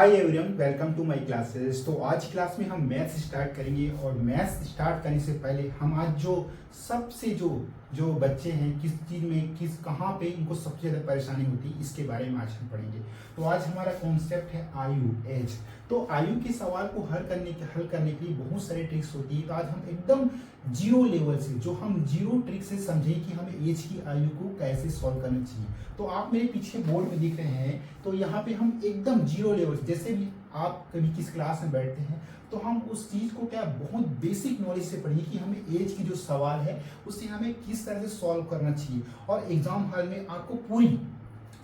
Hi everyone, welcome to my classes. तो आज class में हम मैथ्स स्टार्ट करेंगे और मैथ्स स्टार्ट करने से पहले हम आज सबसे जो बच्चे हैं किस चीज़ में कहाँ पे इनको सबसे ज़्यादा परेशानी होती है इसके बारे में आज हम पढ़ेंगे। तो आज हमारा कॉन्सेप्ट है आयु, एज। तो आयु के सवाल को हल करने के लिए बहुत सारे ट्रिक्स होती है। तो आज हम एकदम जीरो लेवल से हम जीरो ट्रिक से समझें कि हमें एज की आयु को कैसे सॉल्व करना चाहिए। तो आप मेरे पीछे बोर्ड में दिख रहे हैं, तो यहाँ पे हम एकदम जीरो लेवल से, जैसे भी आप कभी किस क्लास में बैठते हैं तो हम उस चीज़ को बहुत बेसिक नॉलेज से पढ़िए कि हमें एज की जो सवाल है उसे हमें किस तरह से सॉल्व करना चाहिए और एग्जाम हॉल में आपको पूरी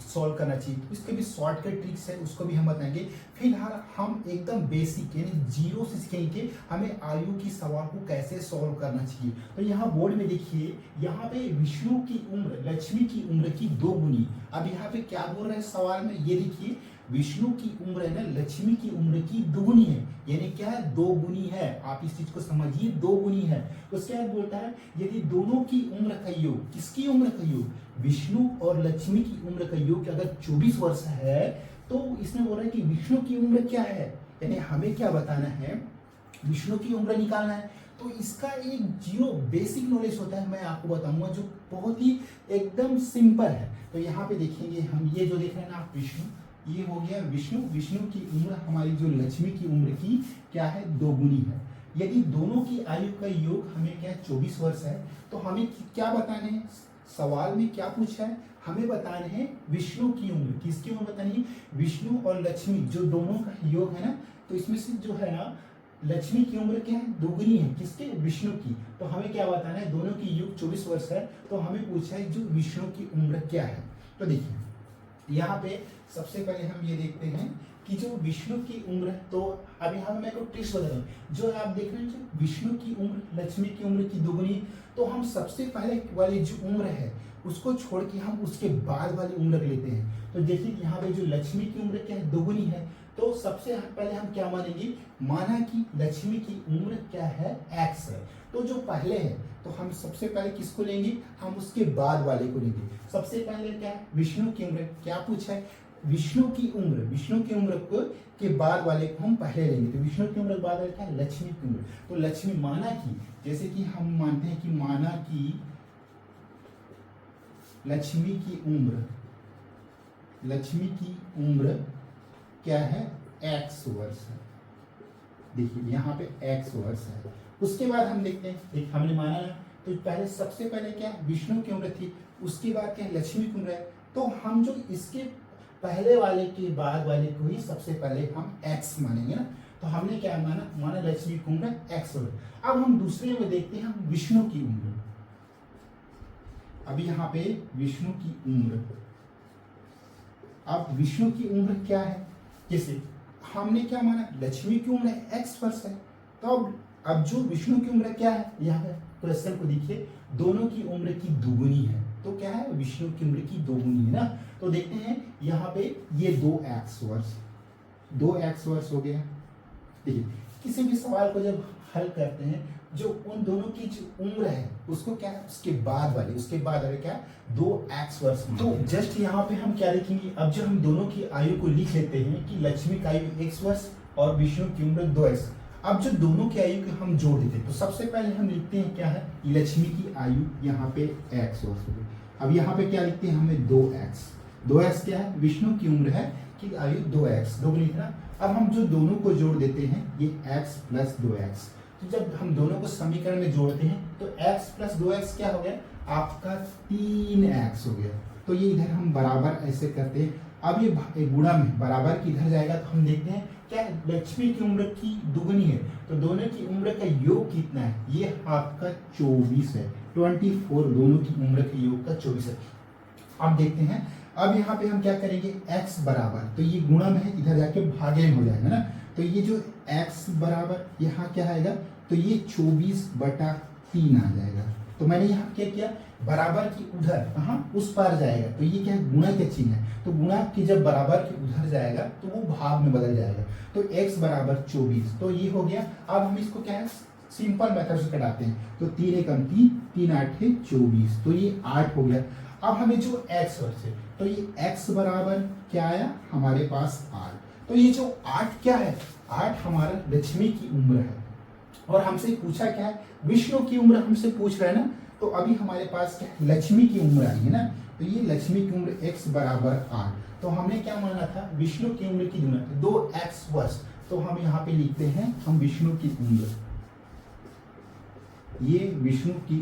सॉल्व करना चाहिए। तो इसके भी शॉर्टकट ट्रिक्स है, उसको भी हम बताएंगे। फिलहाल हम एकदम बेसिक यानी जीरो से सीखेंगे कि हमें आयु की सवाल को कैसे सॉल्व करना चाहिए। तो यहाँ बोर्ड में देखिए, यहाँ पे विष्णु की उम्र लक्ष्मी की उम्र की 2 गुनी। अब यहाँ पे क्या बोल रहे हैं सवाल में, ये देखिए विष्णु की उम्र है ना लक्ष्मी की उम्र की 2 गुनी है, यानी क्या है 2 गुनी है। आप इस चीज को समझिए, 2 गुनी है। उसके बाद बोलता है यदि दोनों की उम्र का योग, किसकी उम्र का योग, विष्णु और लक्ष्मी की उम्र का योग अगर 24 वर्ष है तो इसमें बोल रहा है कि विष्णु की उम्र क्या है, यानी हमें क्या बताना है, विष्णु की उम्र निकालना है। तो इसका एक जीरो बेसिक नॉलेज होता है, मैं आपको बताऊंगा, जो बहुत ही एकदम सिंपल है। तो यहाँ पे देखेंगे हम, ये जो देख रहे हैं ना आप विष्णु, ये हो गया विष्णु की उम्र हमारी जो लक्ष्मी की उम्र की क्या है 2 गुनी है। यदि दोनों की आयु का योग हमें क्या 24 वर्ष है तो हमें क्या बताने हैं, सवाल में क्या पूछा है, हमें बताने हैं विष्णु की उम्र। किसकी उम्र बतानी है, विष्णु और लक्ष्मी जो दोनों का योग है ना, तो इसमें से जो है ना लक्ष्मी की उम्र क्या है 2 गुनी है, किसके, विष्णु की। तो हमें क्या बताना है, दोनों की योग 24 वर्ष है, तो हमें पूछा है जो विष्णु की उम्र क्या है। तो देखिए यहाँ पे सबसे पहले हम ये देखते हैं कि जो विष्णु की उम्र, तो अभी हम मैं को ट्रिक्स बता रहा हूँ। जो आप देख रहे हैं जो विष्णु की उम्र लक्ष्मी की उम्र की 2 गुनी, तो हम सबसे पहले वाली जो उम्र है उसको छोड़ के हम उसके बाद वाली उम्र लेते हैं। तो देखिए यहाँ पे जो लक्ष्मी की उम्र क्या है 2 गुनी है, तो सबसे पहले हम क्या मानेंगे, माना कि लक्ष्मी की उम्र क्या है x है। तो जो पहले है तो हम सबसे पहले किसको लेंगे, हम उसके बाद वाले को लेंगे। सबसे पहले क्या है विष्णु की उम्र, क्या पूछा है, विष्णु की उम्र को के बाद वाले को हम पहले लेंगे। तो विष्णु की उम्र के बाद वाले क्या है, लक्ष्मी की उम्र। तो लक्ष्मी माना कि, जैसे कि हम मानते हैं कि माना कि लक्ष्मी की उम्र क्या है x वर्ष है। देखिए यहाँ पे x वर्ष है। उसके बाद हम देखते हैं, हमने माना ना, तो पहले सबसे पहले क्या विष्णु की उम्र थी, उसके बाद क्या लक्ष्मी की उम्र है। तो हम जो इसके पहले वाले के बाद वाले को ही सबसे पहले हम x मानेंगे ना। तो हमने क्या माना लक्ष्मी की उम्र x वर्ष। अब हम दूसरे में देखते हैं विष्णु की उम्र। अभी यहाँ पे विष्णु की उम्र, अब विष्णु की उम्र क्या है, जैसे हमने क्या माना लक्ष्मी की उम्र x वर्ष है, तो अब जो विष्णु की उम्र क्या है, यहाँ पे क्वेश्चन को देखिए, दोनों की उम्र की 2 गुनी है। तो क्या है, विष्णु की उम्र की 2 गुनी है ना। तो देखते हैं यहाँ पे ये 2x वर्ष हो गया। देखिए किसी भी सवाल को जब हल करते हैं, जो उन दोनों की जो उम्र है उसको क्या है, उसके बाद वाले क्या 2x वर्ष। तो जस्ट यहाँ पे हम क्या लिखेंगे, अब जो हम दोनों की आयु को लिख लेते हैं कि लक्ष्मी का आयु x वर्ष और विष्णु की उम्र 2x। अब जो दोनों की आयु को हम जोड़ देते हैं, तो सबसे पहले हम लिखते हैं क्या है, लक्ष्मी की आयु यहाँ पे x वर्ष हो गई। अब यहाँ पे क्या लिखते हैं हमें 2x क्या है, विष्णु की उम्र है कि आयु 2x 2 गुनी ना। अब हम जो दोनों को जोड़ देते हैं, ये x प्लस 2x। तो जब हम दोनों को समीकरण में जोड़ते हैं तो x प्लस 2x क्या हो गया, आपका 3x हो गया। तो ये इधर हम बराबर ऐसे करते हैं। अब ये गुणा में बराबर की इधर जाएगा, तो हम देखते हैं क्या है, लक्ष्मी की उम्र की 2 गुनी है, तो दोनों की उम्र का योग कितना है, ये आपका 24 है। 24 दोनों की उम्र के योग का 24 है। अब देखते हैं, अब यहाँ पे हम क्या करेंगे, x बराबर, तो ये गुणा में है, इधर जाके भागे में हो जाएगा ना। तो ये जो x बराबर यहाँ क्या आएगा, तो ये 24/3 आ जाएगा। तो मैंने यहाँ क्या किया, बराबर की उधर कहाँ उस पार जाएगा, तो ये क्या है, गुणा के चिन्ह है। तो गुणा की जब बराबर के उधर जाएगा तो वो भाग में बदल जाएगा। तो x बराबर 24, तो ये हो गया। अब हम इसको क्या है, सिंपल मेथड से कटाते हैं। तो 3 एकम 3, 3 8 24, तो ये 8 हो गया। अब हमें जो x वर्ष है, तो ये x बराबर क्या आया हमारे पास r। तो ये जो 8 क्या है, 8 हमारा लक्ष्मी की उम्र है। और हमसे पूछा क्या है, विष्णु की उम्र हमसे पूछ रहा है ना। तो अभी हमारे पास क्या है, लक्ष्मी की उम्र आई है ना। तो ये लक्ष्मी की उम्र x बराबर 8। तो हमने क्या माना था, विष्णु की उम्र की गुना 2x वर्ष। तो हम यहाँ पे लिखते हैं हम विष्णु की उम्र, ये विष्णु की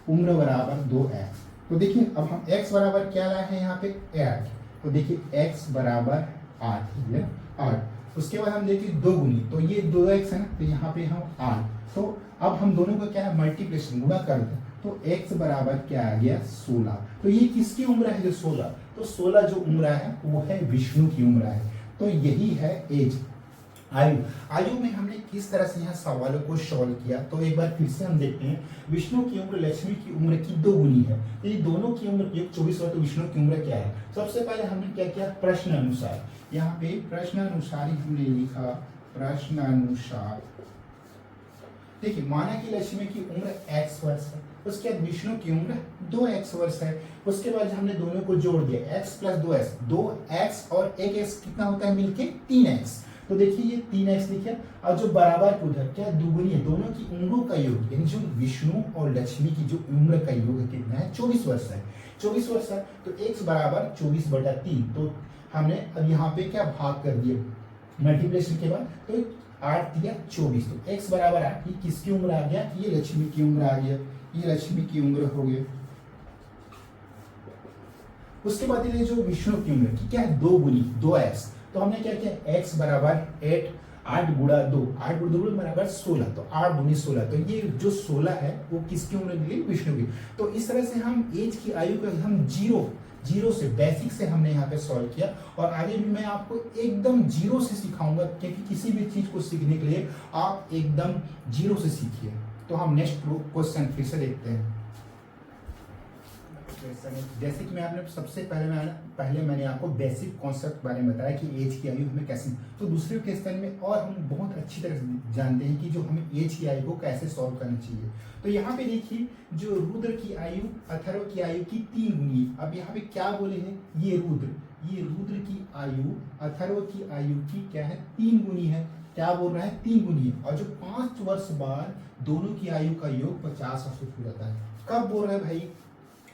उम्र बराबर 2x। तो देखिए अब हम x बराबर क्या लाए हैं यहाँ पे 8। तो देखिए x बराबर 8 है 8। उसके बाद हम देखिए 2 गुनी, तो ये 2x है ना, तो यहाँ पे हम 8। तो अब हम दोनों को क्या है, मल्टीप्लिकेशन गुणा कर दें। तो x बराबर क्या आ गया 16। तो ये किसकी उम्र है जो 16, तो 16 जो उम्र है वो है विष्णु की उम्र है। तो यही है एज, आयु में हमने किस तरह से यहाँ सवालों को सॉल्व किया। तो एक बार फिर से हम देखते हैं, विष्णु की उम्र लक्ष्मी की उम्र की 2 गुनी है। तो ये दोनों की उम्र 24 है, तो विष्णु की उम्र क्या है। सबसे पहले हमने क्या किया, प्रश्न अनुसार, यहाँ पे प्रश्न अनुसार ही हमने लिखा, प्रश्न अनुसार। देखिए माना कि लक्ष्मी की उम्र x वर्ष है, उसके बाद विष्णु की उम्र 2x वर्ष है। उसके बाद हमने दोनों को जोड़ दिया, x प्लस 2x, 2x और 1x कितना होता है मिलके 3x। तो देखिए ये 3x लिखे, और जो बराबर के उधर क्या दुगुनी है, दोनों की उम्रों का योग, यानी जो विष्णु और लक्ष्मी की जो उम्र का योग कितना है 24 वर्ष है। 24 वर्ष है तो x बराबर 24/3। तो हमने अब यहाँ पे क्या भाग कर दिया मल्टीप्लिकेशन के बाद, तो 8 दिया 24। तो x बराबर 8, ये किसकी उम्र आ गया, ये लक्ष्मी की उम्र आ गया, ये लक्ष्मी की उम्र हो गई। उसके बाद ये जो विष्णु की उम्र की क्या है 2 गुनी 2x। तो हमने क्या किया, x बराबर 8 गुणा 2, 8 गुणा 2 बराबर 16। तो 8 गुनी 16, तो ये जो 16 है वो किसकी उम्र मिली, विष्णु की। तो इस तरह से हम एज की आयु का हम जीरो से बेसिक से हमने यहाँ पे सॉल्व किया। और आगे भी मैं आपको एकदम जीरो से सिखाऊंगा, क्योंकि किसी भी चीज को सीखने के लिए आप एकदम जीरो से सीखिए। तो हम नेक्स्ट क्वेश्चन फिर से देखते हैं। जैसे कि मैं आपने सबसे पहले मैंने आपको बेसिक कॉन्सेप्ट बारे में बताया कि एज की आयु हमें कैसे, तो दूसरे क्वेश्चन में और हम बहुत अच्छी तरह से जानते हैं कि जो हमें एज की आयु को कैसे सॉल्व करना चाहिए। तो यहाँ पे देखिए जो रुद्र की आयु अथर्व की आयु की 3 गुनी। अब यहाँ पे क्या बोले हैं, ये रुद्र की आयु अथर्व की आयु की क्या है 3 गुनी है। क्या बोल रहा है 3 गुनी है। और जो 5 वर्ष बाद दोनों की आयु का योग 50 वर्ष हो जाता है। कब बोल रहे हैं भाई,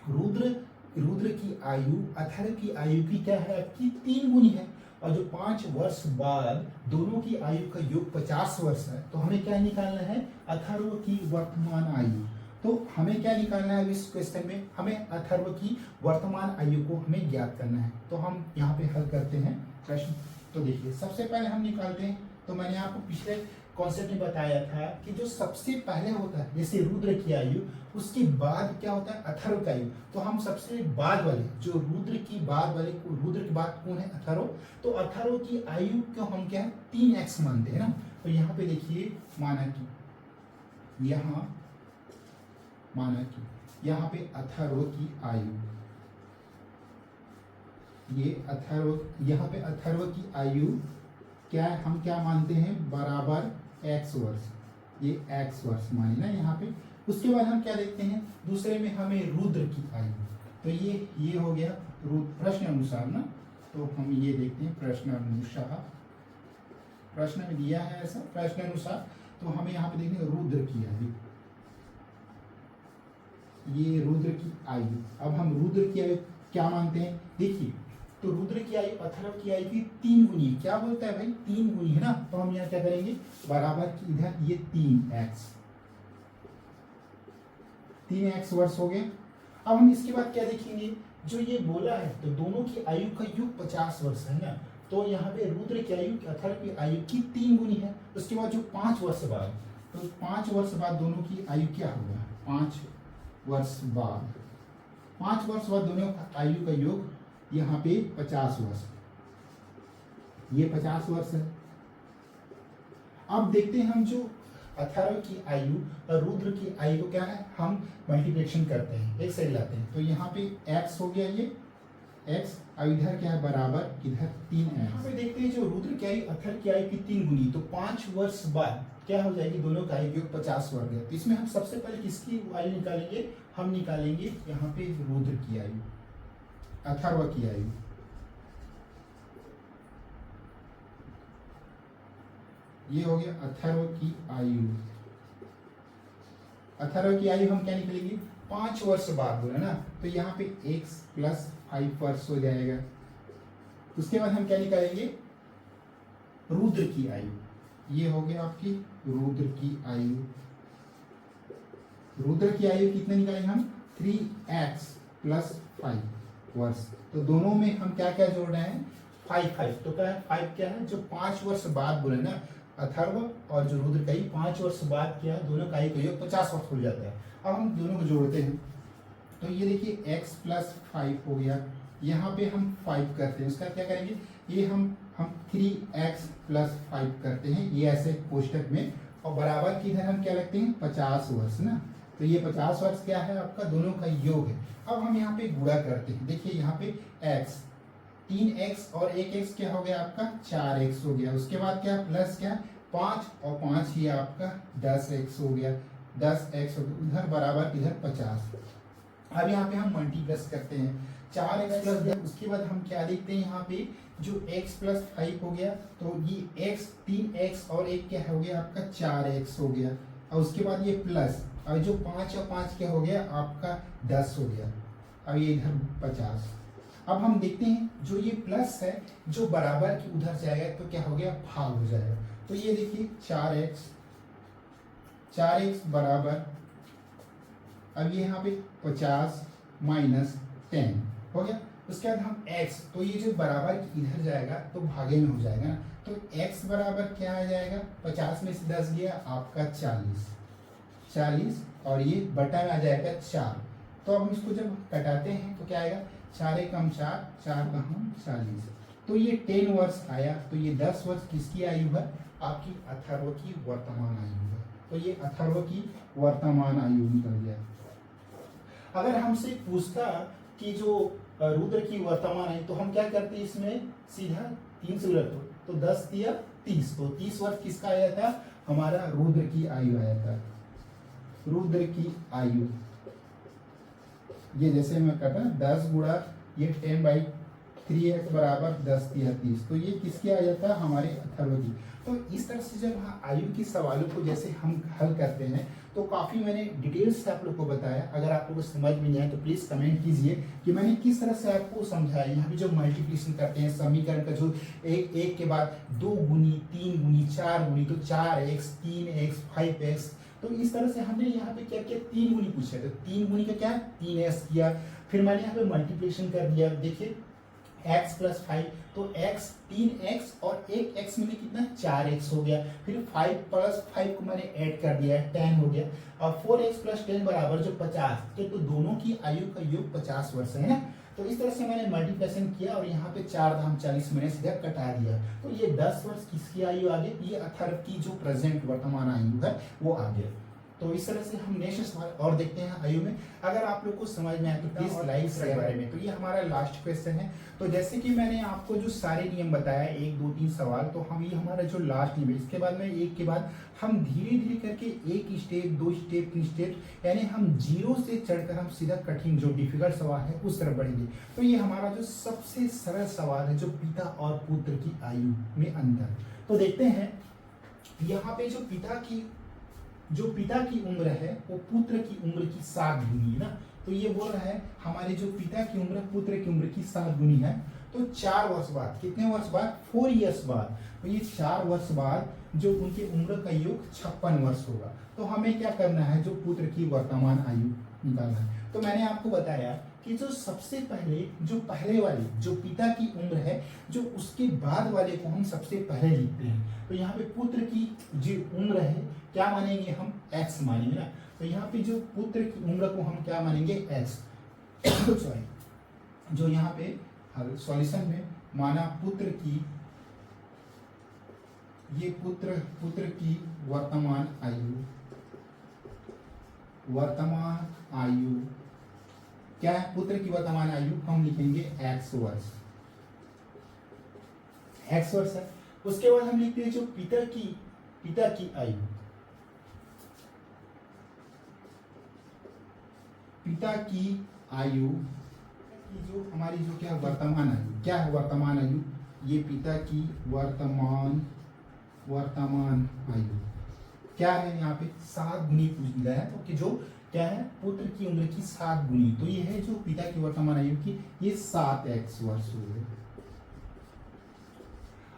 रुद्र की आयु अथर्व की आयु की क्या है आपकी 3 गुनी है। और जो 5 वर्ष बाद दोनों की आयु का योग 50 वर्ष है। तो हमें क्या निकालना है, अथर्व की वर्तमान आयु। तो हमें क्या निकालना है इस क्वेश्चन में, हमें अथर्व की वर्तमान आयु को हमें ज्ञात करना है। तो हम यहाँ पे हल करते हैं प्रश्न। तो देखिए सबसे पहले हम निकालते हैं, तो मैंने आपको पिछले कॉन्सेप्ट में बताया था कि जो सबसे पहले होता है जैसे रुद्र की आयु, उसके बाद क्या होता है अथर्व का आयु। तो हम सबसे बाद वाले जो रुद्र की बाद कौन है, अथर्व। तो अथर्व की आयु को हम क्या है 3x मानते हैं ना। तो यहाँ पे देखिए माना कि यहाँ पे अथर्व की आयु, यहाँ पे अथर्व की आयु क्या है, हम क्या मानते हैं बराबर x वर्ष, ये x वर्ष माने ना यहाँ पे। उसके बाद हम क्या देखते हैं दूसरे में हमें रुद्र की आयु। तो ये हो गया प्रश्न अनुसार ना। तो हम ये देखते हैं प्रश्न अनुसार, प्रश्न में दिया है ऐसा प्रश्न अनुसार। तो हमें यहाँ पे देखते हैं रुद्र की आयु, ये रुद्र की आयु। अब हम रुद्र की आयु क्या मानते हैं, देखिए तो रुद्र की आयु अथर्व की आयु की 3 गुनी। क्या बोलता है भाई 3 गुनी है ना। तो हम यहाँ क्या करेंगे बराबर की इधर ये 3x वर्ष हो गए। अब हम इसके बाद क्या देखेंगे, जो ये बोला है तो दोनों की आयु का योग 50 वर्ष है ना। तो यहाँ पे रुद्र की आयु अथर्व की आयु की 3 गुनी है। उसके बाद जो 5 वर्ष बाद, तो 5 वर्ष बाद दोनों की आयु क्या होगा, 5 वर्ष बाद दोनों का आयु का योग यहाँ पे 50 वर्ष, ये 50 वर्ष है। अब देखते हैं हम जो अथर्व की आयु और रुद्र की आयु को क्या है हम मल्टीप्लिकेशन करते हैं, एक साइड लाते हैं। तो यहाँ पे x हो गया ये x, और इधर क्या है बराबर इधर 3x। यहाँ पे देखते हैं जो रुद्र की आयु अथर्व की आयु की 3 गुनी। तो 5 वर्ष बाद क्या हो जाएगी, दोनों का आयु योग 50 वर्ष है। तो इसमें हम सबसे पहले किसकी आयु निकालेंगे, हम निकालेंगे यहाँ पे रुद्र की आयु, अथर्व की आयु। ये हो गया अथर्व की आयु। अथर्व की आयु हम क्या निकलेंगे, 5 वर्ष बाद बोला ना, तो यहाँ पे x प्लस 5 वर्ष हो जाएगा। उसके बाद हम क्या निकालेंगे, रुद्र की आयु। ये हो गया आपकी रुद्र की आयु। रुद्र की आयु कितने निकालेंगे हम, 3x प्लस 5 वर्ष। तो दोनों में हम क्या क्या जोड़ रहे हैं, 5 तो क्या है, 5 क्या है, जो 5 वर्ष बाद बोले ना, अथर्व और जो रुद्र का ही 5 वर्ष बाद क्या है, दोनों का ही योग 50 वर्ष हो जाता है। अब हम दोनों को जोड़ते हैं, तो ये देखिए x प्लस 5 हो गया, यहाँ पे हम 5 करते हैं, उसका क्या करेंगे, ये हम 3x प्लस 5 करते हैं, ये ऐसे कोष्टक में, और बराबर की इधर हम क्या लगते हैं, 50 वर्ष ना, तो ये 50 वर्ष क्या है आपका, दोनों का योग है। अब हम यहाँ पे गुणा करते हैं, देखिए यहाँ पे x 3x और 1x क्या हो गया आपका, 4x हो गया। उसके बाद क्या प्लस क्या, 5 और 5 ये आपका 10x हो गया, 10x हो गया, उधर बराबर इधर 50। अब यहाँ पे हम मल्टीप्लस करते हैं, 4x प्लस 10, उसके बाद हम क्या लिखते हैं यहाँ पे, जो x प्लस 5 हो गया, तो ये x 3x और 1 क्या हो गया आपका, 4x हो गया, और उसके बाद ये प्लस, और जो 5 और 5 क्या हो गया आपका 10 हो गया, अब ये इधर 50। अब हम देखते हैं जो ये प्लस है, जो बराबर की उधर जाएगा तो क्या हो गया, भाग हो जाएगा। तो ये देखिए 4x बराबर, अब ये यहाँ पे 50 माइनस 10 हो गया। उसके बाद हम x, तो ये जो बराबर इधर जाएगा तो भागे में हो जाएगा ना, तो x बराबर क्या आ जाएगा, 50 में से 10 गया आपका 40, और ये बटा में आ जाएगा 4। तो अब हम इसको जब कटाते हैं तो क्या आएगा, 4 एकम 4, 4 का हम 40, तो ये 10 वर्ष आया। तो ये 10 वर्ष किसकी आयु है, आपकी अथर्व की वर्तमान आयु है। तो ये अथर्व की वर्तमान आयु निकल गया। अगर हमसे पूछता कि जो रुद्र की वर्तमान आयु, तो हम क्या करते हैं, इसमें सीधा 3 से गुणा, तो 10 दिया 30, तो 30 वर्ष किसका आया था, हमारा रुद्र की आयु आया था। रुद्र की आयु ये जैसे मैं कर रहा 10 गुणा ये 10/3x बराबर 10 दिया 30, तो ये किसकी आ जाता है, हमारे अथर्व की। तो इस तरह से जब आयु के सवालों को जैसे हम हल करते हैं, तो काफ़ी मैंने डिटेल्स से आप लोग को बताया। अगर आप लोग को समझ में नहीं आए तो प्लीज़ कमेंट कीजिए कि मैंने किस तरह से आपको समझाया। यहाँ पे जो मल्टीप्लिकेशन करते हैं, समीकरण का जो एक के बाद 2 गुनी, 3 गुनी, 4 गुनी, तो 4x, 3x, 5x, तो इस तरह से हमने यहाँ पे क्या किया, 3 गुनी पूछा, तो 3 गुनी का क्या, 3s किया। फिर मैंने यहाँ पे मल्टीप्लिकेशन कर दिया, देखिए x प्लस 5, तो x 3x और 1x में कितना 4x हो गया। फिर 5 प्लस 5 को मैंने ऐड कर दिया है, 10 हो गया, और 4x प्लस 10 बराबर जो 50, तो दोनों की आयु का योग 50 वर्ष है ना। तो इस तरह से मैंने मल्टीप्लिकेशन किया और यहाँ पे 4 धाम 40 मैंने सीधा कटा दिया। तो ये 10 वर्ष किसकी आयु आ गई, ये अथर्व की जो प्रेजेंट वर्तमान आयु है वो आ गया। तो इस तरह से हम नेक्स्ट सवाल और देखते हैं आयु में। अगर आप लोग को समझ में आए तो प्लीज लाइक शेयर बारे में। तो ये हमारा लास्ट क्वेश्चन है। तो जैसे कि मैंने आपको जो सारे नियम बताया 1 2 3 सवाल, तो हम ये हमारा जो लास्ट नियम है, इसके बाद में एक के बाद हम धीरे धीरे करके 1 स्टेप 2 स्टेप 3 स्टेप, यानी हम जीरो से चढ़कर हम सीधा कठिन जो डिफिकल्ट सवाल है उस तरफ बढ़ेंगे। तो ये हमारा जो सबसे सरल सवाल है, जो पिता और पुत्र की आयु में अंतर। तो देखते हैं यहाँ पे जो पिता की उम्र है वो पुत्र की उम्र की 7 गुनी है ना। तो ये बोल रहा है हमारे जो पिता की उम्र पुत्र की उम्र की 7 गुनी है। तो 4 वर्ष बाद, कितने वर्ष बाद, 4 इयर्स बाद, तो ये 4 वर्ष बाद जो उनके उम्र का योग 56 वर्ष होगा। तो हमें क्या करना है, जो पुत्र की वर्तमान आयु निकालना है। तो मैंने आपको बताया कि जो सबसे पहले जो पहले वाले जो पिता की उम्र है, जो उसके बाद वाले को हम सबसे पहले लिखते हैं। तो यहाँ पे पुत्र की जो उम्र है क्या मानेंगे हम, x मानेंगे ना। तो यहाँ पे जो पुत्र की उम्र को हम क्या मानेंगे, x। सॉरी, जो यहाँ पे सॉल्यूशन में माना पुत्र की, ये पुत्र की वर्तमान आयु क्या है, पुत्र की वर्तमान आयु हम लिखेंगे x वर्ष है। उसके बाद हम लिखते हैं जो पिता की आयु, पिता की आयु की जो हमारी जो क्या वर्तमान आयु, क्या है वर्तमान आयु, ये पिता की वर्तमान वर्तमान आयु क्या है, यहाँ पे 7 गुनी पूछ दिया है, तो कि जो क्या है पुत्र की उम्र की 7 गुनी, तो ये है जो पिता की वर्तमान आयु की, ये 7x वर्ष हो गए।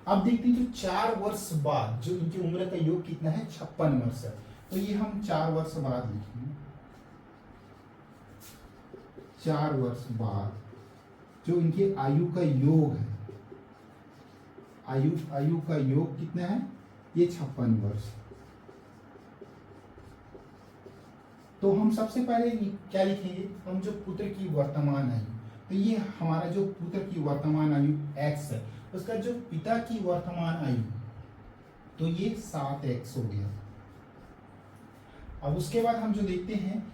अब देखते हैं जो 4 वर्ष बाद जो इनकी उम्र का योग कितना है, 56 वर्ष है, तो ये हम 4 वर्ष बाद लिखेंगे। 4 वर्ष बाद जो इनके आयु का योग है, आयु का योग कितना है, ये 56 वर्ष। तो हम सबसे पहले क्या लिखेंगे, हम जो पुत्र की वर्तमान आयु, तो ये हमारा जो पुत्र की वर्तमान आयु x है, उसका जो पिता की वर्तमान आयु, तो ये 7x हो गया। अब उसके बाद हम जो देखते हैं,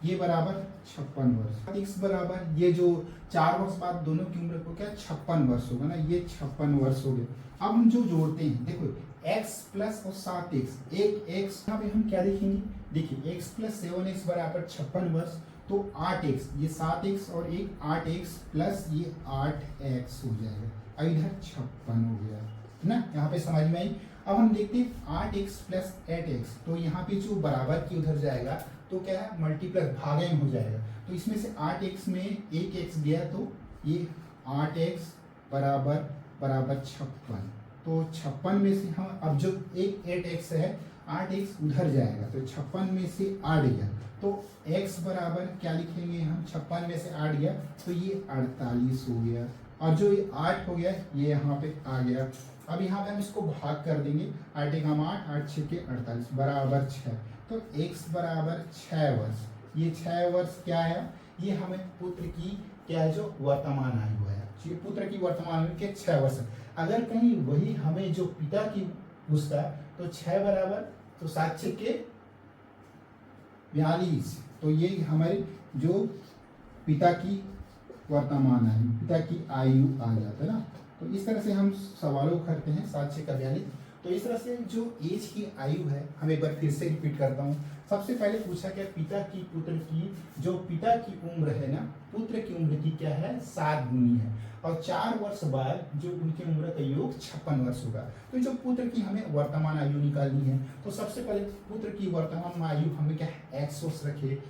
ये बराबर 56 वर्ष, x बराबर ये जो 4 वर्ष बाद दोनों की उम्र को क्या 56 वर्ष होगा ना, ये 56 वर्ष हो गए। अब हम जो जोड़ते हैं, देखो x प्लस और 7x, एक x यहाँ पे हम क्या लिखेंगे, देखिए x प्लस 7x बराबर 56 वर्ष, तो 8x, ये 7x और एक 8x प्लस ये 8x हो जाएगा। अब इधर 56 हो गया ना, यहाँ पे समझ में आई। अब हम देखते हैं 8x प्लस 8x, तो यहाँ पे जो बराबर की उधर जाएगा तो क्या है मल्टीप्लस भागे में हो जाएगा, तो इसमें से 8x में एक x गया, तो ये 8x बराबर 56, तो 56 में से हम अब जो एक 8x है, 8x उधर जाएगा, तो 56 में से 8 गया, तो x बराबर क्या लिखेंगे हम, 56 में से 8 गया, तो ये 48 हो गया, और जो ये 8 हो गया ये यहाँ पे आ गया। अब यहाँ पे हम इसको भाग कर देंगे, 8 एकम 8, 8 6 के 48 बराबर 6, तो x बराबर 6 वर्ष। ये 6 वर्ष क्या है, ये हमें पुत्र की क्या है जो वर्तमान आयु है, ये पुत्र की वर्तमान आयु के 6 वर्ष। अगर कहीं वही हमें जो पिता की पूछता तो 6 बराबर, तो 7 6 के 42, तो ये हमारे जो पिता की वर्तमान आयु, पिता की आयु आ जाता है ना। तो इस तरह से हम सवालों को करते हैं, 7 6 का 42। तो इस तरह से जो एज की आयु है, हम एक बार फिर से रिपीट करता हूँ। सबसे पहले पूछा क्या, पिता की पुत्र की, जो पिता की उम्र है ना, पुत्र की उम्र की क्या है 7 गुनी है, और 4 वर्ष बाद जो उनकी उम्र का योग 56 वर्ष होगा। तो जो पुत्र की हमें वर्तमान आयु निकालनी है, तो सबसे पहले पुत्र की वर्तमान आयु हमें क्या है x वर्ष रखे।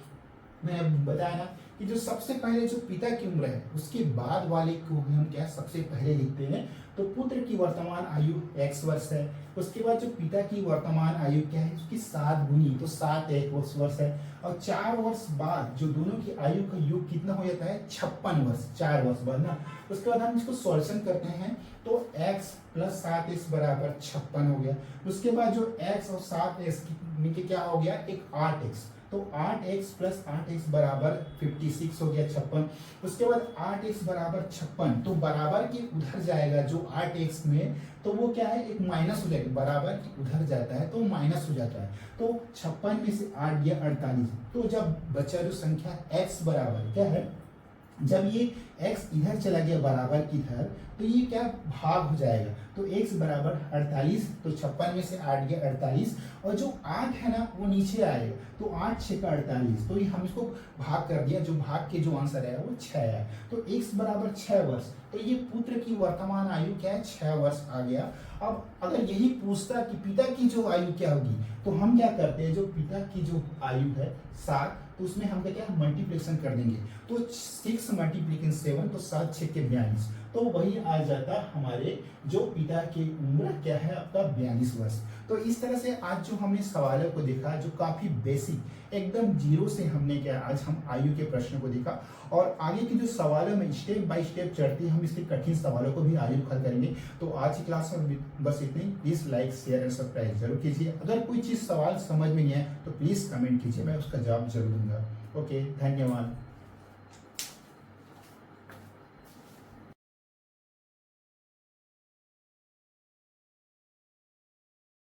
मैं बताया ना कि जो सबसे पहले जो पिता की उम्र है, उसके बाद वाले को हम क्या सबसे पहले लिखते हैं, तो पुत्र की वर्तमान आयु x वर्ष है। उसके बाद जो पिता की वर्तमान आयु क्या है, उसकी 7 गुनी, तो 7 1 वर्ष है, और 4 वर्ष बाद जो दोनों की आयु का योग कितना हो जाता है 56 वर्ष, 4 वर्ष बाद ना। उसके बाद हम इसको सॉल्यूशन करते हैं, तो x प्लस 7x बराबर 56 हो गया। उसके बाद जो x और 7x की क्या हो गया, एक 8x, तो 8x प्लस 8x बराबर 56 हो गया 56। उसके बाद 8x बराबर 56, तो बराबर के उधर जाएगा जो 8x में, तो वो क्या है एक माइनस हो जाएगा, बराबर के उधर जाता है तो माइनस हो जाता है, तो 56 में से 8 गया 48। तो जब बचा जो संख्या x बराबर क्या है, जब ये x इधर चला गया बराबर की इधर, तो ये क्या भाग हो जाएगा, तो x बराबर 48, तो 56 में से 8 गया 48, और जो 8 है ना वो नीचे आएगा, तो 8 6 का 48, तो ये हम इसको भाग कर दिया, जो भाग के जो आंसर है वो 6 है, तो x बराबर 6 वर्ष। तो ये पुत्र की वर्तमान आयु क्या है 6 वर्ष आ गया। अब अगर यही पूछता कि पिता की जो आयु क्या होगी, तो हम क्या करते हैं, जो पिता की जो आयु है 7, तो उसमें हम क्या मल्टीप्लिकेशन कर देंगे, तो 6 मल्टीप्लिकेशन 7, तो 7 6 के 42, तो वही आ जाता हमारे जो पिता की उम्र क्या है आपका 42 वर्ष। तो इस तरह से आज जो हमने सवालों को देखा, जो काफी बेसिक एकदम जीरो से हमने क्या आज हम आयु के प्रश्न को देखा, और आगे की जो सवालों में स्टेप बाय स्टेप चढ़ती हम इसके कठिन सवालों को भी आगे हल करेंगे। तो आज की क्लास में बस इतनी। Please like share and subscribe जरूर कीजिए। अगर कोई चीज सवाल समझ में नहीं है तो प्लीज कमेंट कीजिए, मैं उसका जवाब जरूर दूंगा। ओके, धन्यवाद।